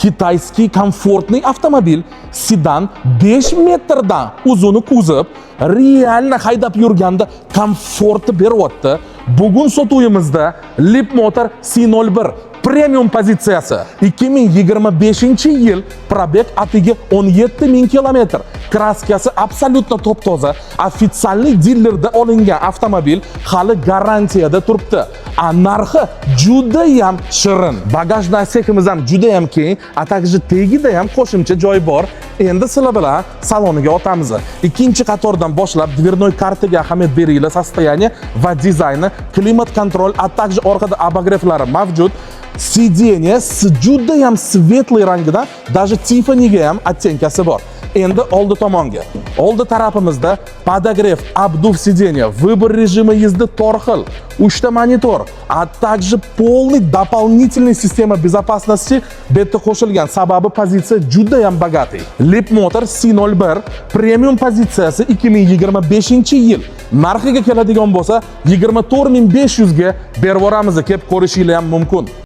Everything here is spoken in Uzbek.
Kitayskiy komfortli avtomobil, sedan 5 metrdan uzuni kuzov, realni haydab yurganda komfortni beryapti. Bugun sotuvimizda Leapmotor C01 premium pozitsiyasi 2025-yil probeg atigi 17.000 kilometr. Kraskasi absolutno top-toza, ofitsialli dilerda olingan avtomobil hali garantiyada turibdi. Narxi juda ham shirin. Bagaj nasekimiz ham juda ham keng, a также tagida ham qo'shimcha joy bor. Endi sizlar bilan saloniga o'tamiz. Ikkinchi qatordan boshlab dvernoy kartaga ahamiyat beringlar. Состояние va dizayni, klimat kontrol, a также orqada obogrevlari mavjud. Sideniya juda ham svetli rangidan, даже Tiffany'ga ham oттенкasi bor. Endi oldi tomonga. Oldi tarafimizda podogrev, обдув сиденья, выбор режима езды торхил, 3 ta monitor, a также полный дополнительный система безопасности bu yerda qo'shilgan. Sababi pozitsiya juda ham bogatiy. Leapmotor C01 premium pozitsiyasi 2025-yil. Narxiga keladigan bo'lsa 24500 ga berib yuboramiz, kelib ko'rishingiz ham mumkin.